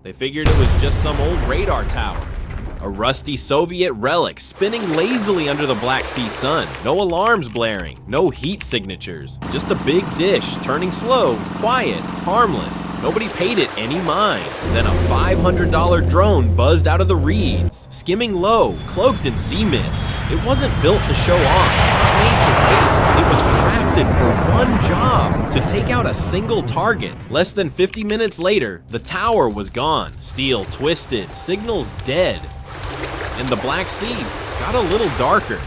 They figured it was just some old radar tower. A rusty Soviet relic spinning lazily under the Black Sea sun. No alarms blaring, no heat signatures. Just a big dish, turning slow, quiet, harmless. Nobody paid it any mind. Then a $500 drone buzzed out of the reeds, skimming low, cloaked in sea mist. It wasn't built to show off, not made to race. It was crafted for one job, to take out a single target. Less than 50 minutes later, the tower was gone. Steel twisted, signals dead. And the Black Sea got a little darker.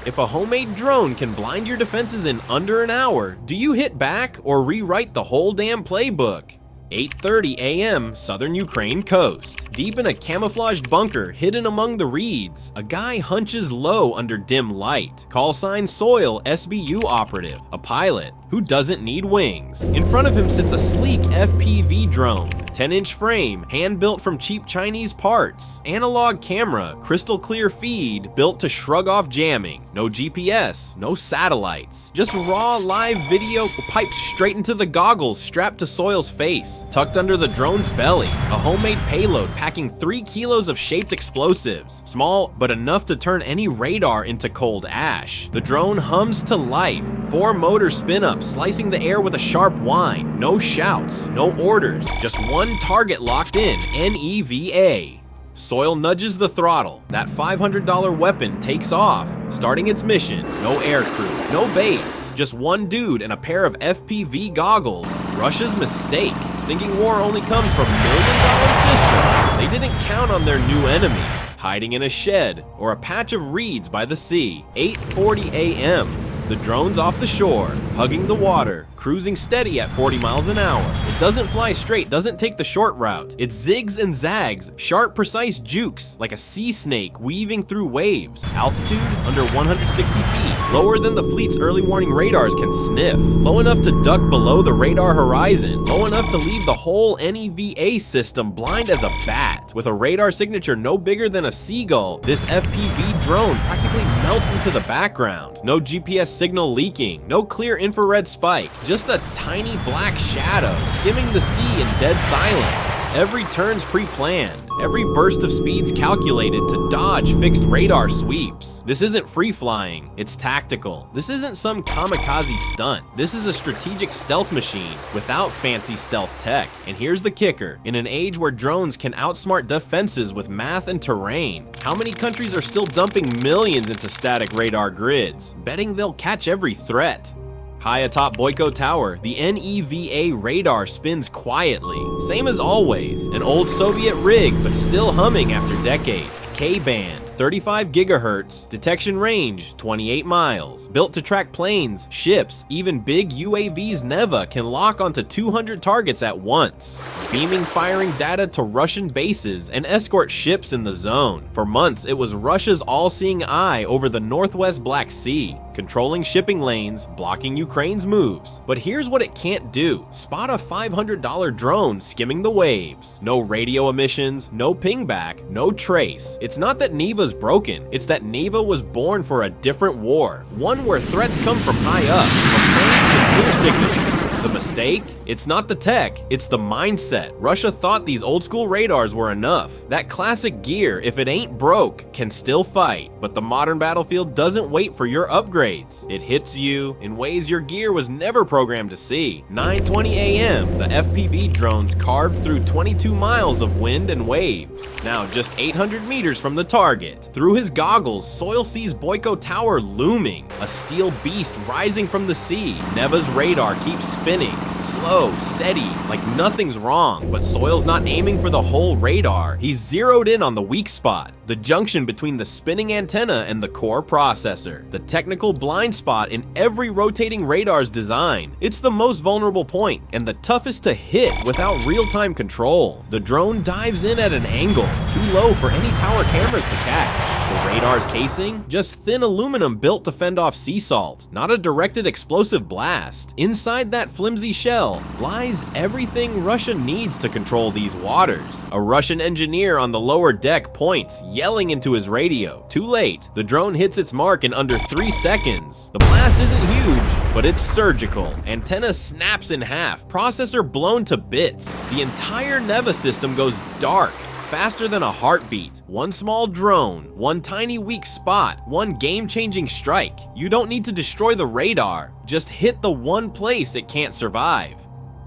If a homemade drone can blind your defenses in under an hour, do you hit back or rewrite the whole damn playbook? 8:30 a.m. southern Ukraine coast. Deep in a camouflaged bunker hidden among the reeds, a guy hunches low under dim light. Call sign Soil SBU operative, a pilot who doesn't need wings. In front of him sits a sleek FPV drone. 10-inch frame, hand-built from cheap Chinese parts. Analog camera, crystal clear feed, built to shrug off jamming. No GPS, no satellites. Just raw live video piped straight into the goggles strapped to Soil's face. Tucked under the drone's belly, a homemade payload packing 3 kilos of shaped explosives. Small, but enough to turn any radar into cold ash. The drone hums to life. 4 motor spin-ups slicing the air with a sharp whine. No shouts, no orders, just one target locked in, NEVA. Soil nudges the throttle. That $500 weapon takes off, starting its mission. No air crew, no base, just one dude and a pair of FPV goggles. Russia's mistake, thinking war only comes from million-dollar systems. They didn't count on their new enemy, hiding in a shed or a patch of reeds by the sea. 8:40 a.m. The drone's off the shore, hugging the water, cruising steady at 40 miles an hour. It doesn't fly straight, doesn't take the short route. It zigs and zags, sharp, precise jukes, like a sea snake weaving through waves. Altitude, under 160 feet, lower than the fleet's early warning radars can sniff. Low enough to duck below the radar horizon, low enough to leave the whole NEVA system blind as a bat. With a radar signature no bigger than a seagull, this FPV drone practically melts into the background. No GPS signal leaking, no clear infrared spike, just a tiny black shadow skimming the sea in dead silence. Every turn's pre-planned, every burst of speed's calculated to dodge fixed radar sweeps. This isn't free flying, it's tactical. This isn't some kamikaze stunt. This is a strategic stealth machine without fancy stealth tech. And here's the kicker, in an age where drones can outsmart defenses with math and terrain, how many countries are still dumping millions into static radar grids, betting they'll catch every threat? High atop Boyko Tower, the NEVA radar spins quietly. Same as always, an old Soviet rig, but still humming after decades. K-band, 35 gigahertz, detection range, 28 miles. Built to track planes, ships, even big UAVs NEVA can lock onto 200 targets at once. Beaming firing data to Russian bases and escort ships in the zone. For months, it was Russia's all-seeing eye over the northwest Black Sea, controlling shipping lanes, blocking Ukraine's moves. But here's what it can't do. Spot a $500 drone skimming the waves. No radio emissions, no pingback, no trace. It's not that NEVA's broken, it's that NEVA was born for a different war. One where threats come from high up, from planes with clear signatures. The mistake? It's not the tech, it's the mindset. Russia thought these old school radars were enough. That classic gear, if it ain't broke, can still fight. But the modern battlefield doesn't wait for your upgrades. It hits you in ways your gear was never programmed to see. 9:20 a.m., the FPV drones carved through 22 miles of wind and waves. Now just 800 meters from the target. Through his goggles, Soil sees Boyko Tower looming, a steel beast rising from the sea. NEVA's radar keeps spinning. Slow, steady, like nothing's wrong, but Soil's not aiming for the whole radar. He's zeroed in on the weak spot, the junction between the spinning antenna and the core processor, the technical blind spot in every rotating radar's design. It's the most vulnerable point and the toughest to hit without real-time control. The drone dives in at an angle, too low for any tower cameras to catch. The radar's casing? Just thin aluminum built to fend off sea salt, not a directed explosive blast. Inside that flimsy shell lies everything Russia needs to control these waters. A Russian engineer on the lower deck points, yelling into his radio. Too late. The drone hits its mark in under 3 seconds. The blast isn't huge, but it's surgical. Antenna snaps in half, processor blown to bits. The entire NEVA system goes dark, faster than a heartbeat. One small drone, one tiny weak spot, one game-changing strike. You don't need to destroy the radar, just hit the one place it can't survive.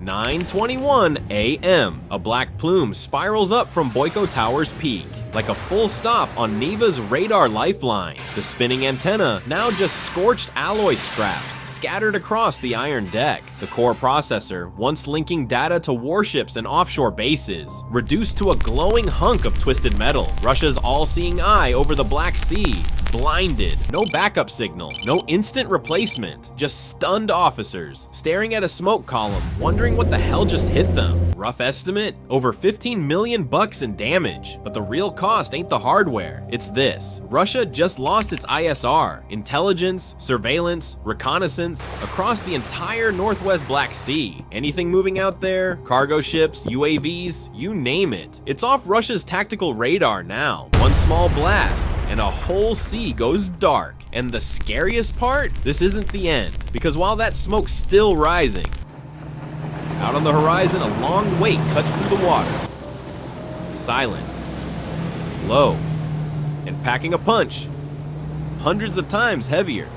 9:21 a.m. A black plume spirals up from Boyko Towers peak, like a full stop on NEVA's radar lifeline. The spinning antenna, now just scorched alloy scraps, scattered across the iron deck. The core processor, once linking data to warships and offshore bases, reduced to a glowing hunk of twisted metal. Russia's all-seeing eye over the Black Sea, blinded. No backup signal, no instant replacement, just stunned officers, staring at a smoke column, wondering what the hell just hit them. Rough estimate, over 15 million bucks in damage, but the real cost ain't the hardware, it's this. Russia just lost its ISR, intelligence, surveillance, reconnaissance, across the entire northwest Black Sea. Anything moving out there, cargo ships, UAVs, you name it. It's off Russia's tactical radar now. One small blast, and a whole sea goes dark. And the scariest part? This isn't the end, because while that smoke's still rising, out on the horizon a long wake cuts through the water. Silent, low, and packing a punch, hundreds of times heavier.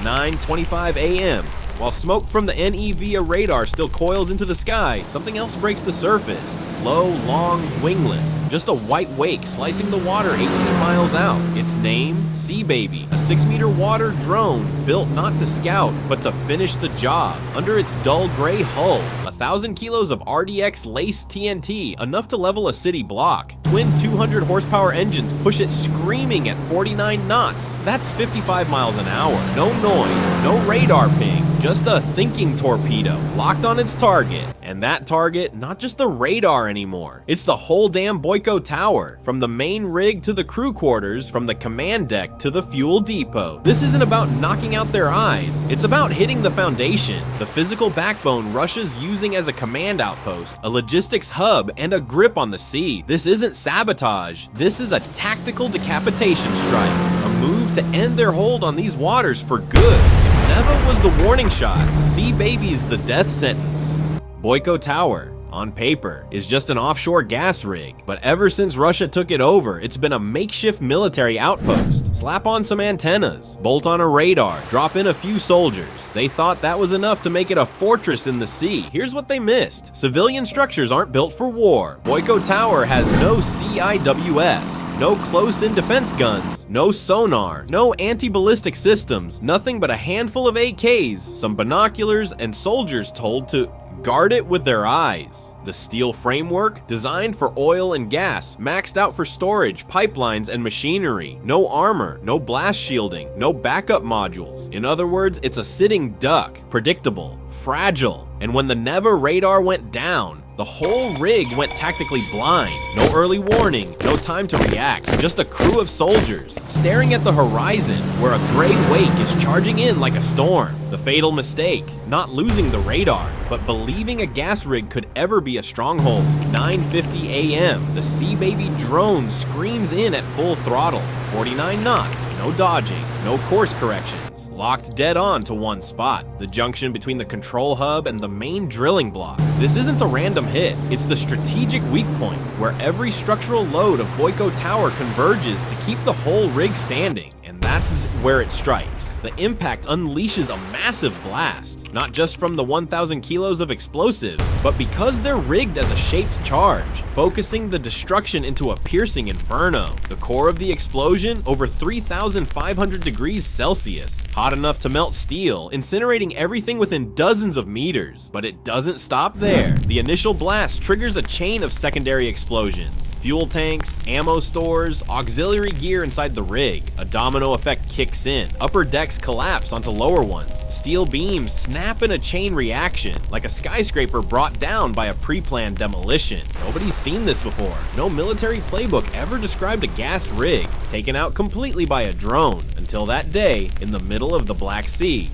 9:25 a.m. While smoke from the NEVA radar still coils into the sky, something else breaks the surface. Low, long, wingless. Just a white wake slicing the water 18 miles out. Its name? Sea Baby. A 6-meter water drone built not to scout, but to finish the job. Under its dull gray hull, 1,000 kilos of RDX laced TNT, enough to level a city block. Twin 200 horsepower engines push it screaming at 49 knots. That's 55 miles an hour. No noise, no radar ping. Just a thinking torpedo, locked on its target. And that target, not just the radar anymore. It's the whole damn Boyko Tower. From the main rig to the crew quarters, from the command deck to the fuel depot. This isn't about knocking out their eyes. It's about hitting the foundation. The physical backbone Russia's using as a command outpost, a logistics hub, and a grip on the sea. This isn't sabotage. This is a tactical decapitation strike. A move to end their hold on these waters for good. NEVA was the warning shot. Sea Baby's the death sentence. Boyko Tower, on paper, is just an offshore gas rig, but ever since Russia took it over, it's been a makeshift military outpost. Slap on some antennas, bolt on a radar, drop in a few soldiers. They thought that was enough to make it a fortress in the sea. Here's what they missed. Civilian structures aren't built for war. Boyko Tower has no CIWS, no close-in defense guns, no sonar, no anti-ballistic systems, nothing but a handful of AKs, some binoculars, and soldiers told to guard it with their eyes. The steel framework, designed for oil and gas, maxed out for storage, pipelines, and machinery. No armor, no blast shielding, no backup modules. In other words, it's a sitting duck, predictable, fragile. And when the NEVA radar went down, the whole rig went tactically blind. No early warning, no time to react. Just a crew of soldiers staring at the horizon where a gray wake is charging in like a storm. The fatal mistake, not losing the radar, but believing a gas rig could ever be a stronghold. 9:50 a.m. The Sea Baby drone screams in at full throttle. 49 knots, no dodging, no course corrections. Locked dead on to one spot, the junction between the control hub and the main drilling block. This isn't a random hit, it's the strategic weak point, where every structural load of Boyko Tower converges to keep the whole rig standing. And that's where it strikes. The impact unleashes a massive blast, not just from the 1,000 kilos of explosives, but because they're rigged as a shaped charge, focusing the destruction into a piercing inferno. The core of the explosion, over 3,500 degrees Celsius, hot enough to melt steel, incinerating everything within dozens of meters. But it doesn't stop there. The initial blast triggers a chain of secondary explosions. Fuel tanks, ammo stores, auxiliary gear inside the rig. A domino effect kicks in. Upper decks tracks collapse onto lower ones. Steel beams snap in a chain reaction, like a skyscraper brought down by a pre-planned demolition. Nobody's seen this before. No military playbook ever described a gas rig taken out completely by a drone until that day in the middle of the Black Sea.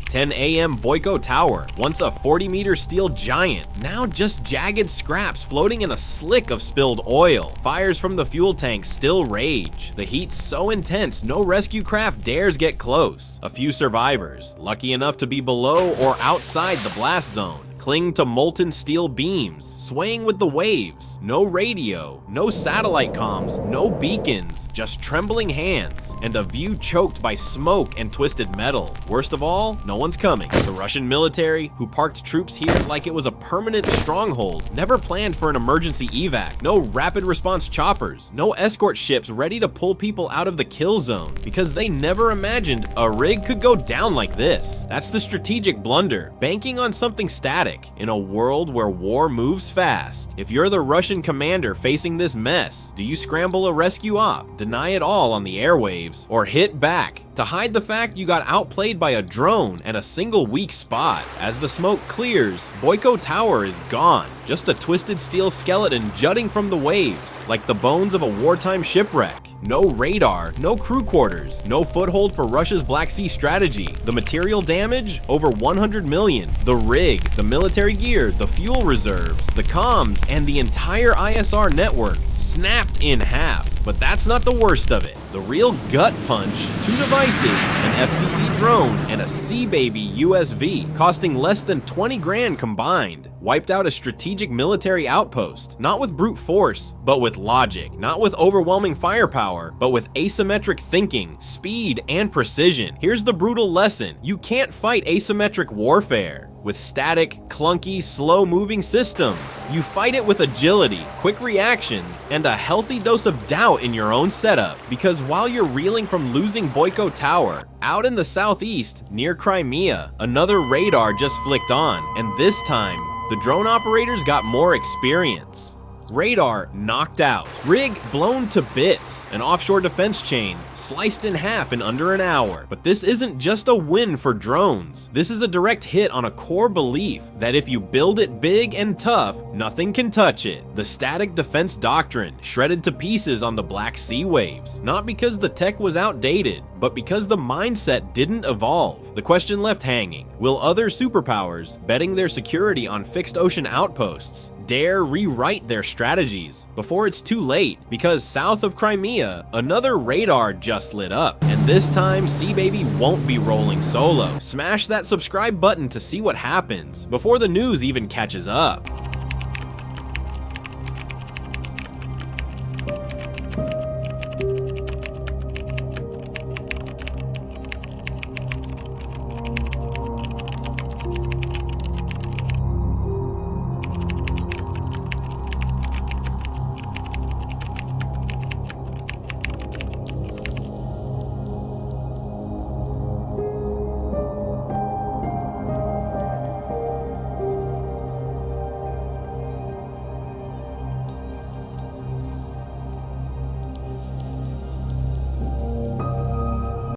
10 a.m. Boyko Tower, once a 40-meter steel giant, now just jagged scraps floating in a slick of spilled oil. Fires from the fuel tanks still rage. The heat's so intense, no rescue craft dares get close. A few survivors, lucky enough to be below or outside the blast zone, cling to molten steel beams, swaying with the waves. No radio, no satellite comms, no beacons, just trembling hands, and a view choked by smoke and twisted metal. Worst of all, no one's coming. The Russian military, who parked troops here like it was a permanent stronghold, never planned for an emergency evac. No rapid response choppers, no escort ships ready to pull people out of the kill zone, because they never imagined a rig could go down like this. That's the strategic blunder, banking on something static in a world where war moves fast. If you're the Russian commander facing this mess, do you scramble a rescue op, deny it all on the airwaves, or hit back to hide the fact you got outplayed by a drone and a single weak spot? As the smoke clears, Boyko Tower is gone, just a twisted steel skeleton jutting from the waves, like the bones of a wartime shipwreck. No radar, no crew quarters, no foothold for Russia's Black Sea strategy. The material damage? Over 100 million. The rig, the military gear, the fuel reserves, the comms, and the entire ISR network snapped in half. But that's not the worst of it. The real gut punch: 2 devices, an FPV drone, and a Sea Baby USV, costing less than 20 grand combined, wiped out a strategic military outpost, not with brute force, but with logic, not with overwhelming firepower, but with asymmetric thinking, speed, and precision. Here's the brutal lesson: you can't fight asymmetric warfare with static, clunky, slow-moving systems. You fight it with agility, quick reactions, and a healthy dose of doubt in your own setup. Because while you're reeling from losing Boyko Tower, out in the southeast, near Crimea, another radar just flicked on, and this time, the drone operators got more experience. Radar knocked out, rig blown to bits, an offshore defense chain sliced in half in under an hour. But this isn't just a win for drones. This is a direct hit on a core belief that if you build it big and tough, nothing can touch it. The static defense doctrine shredded to pieces on the Black Sea waves, not because the tech was outdated, but because the mindset didn't evolve. The question left hanging: will other superpowers, betting their security on fixed ocean outposts, dare rewrite their strategies before it's too late? Because south of Crimea, another radar just lit up, and this time Sea Baby won't be rolling solo. Smash that subscribe button to see what happens before the news even catches up.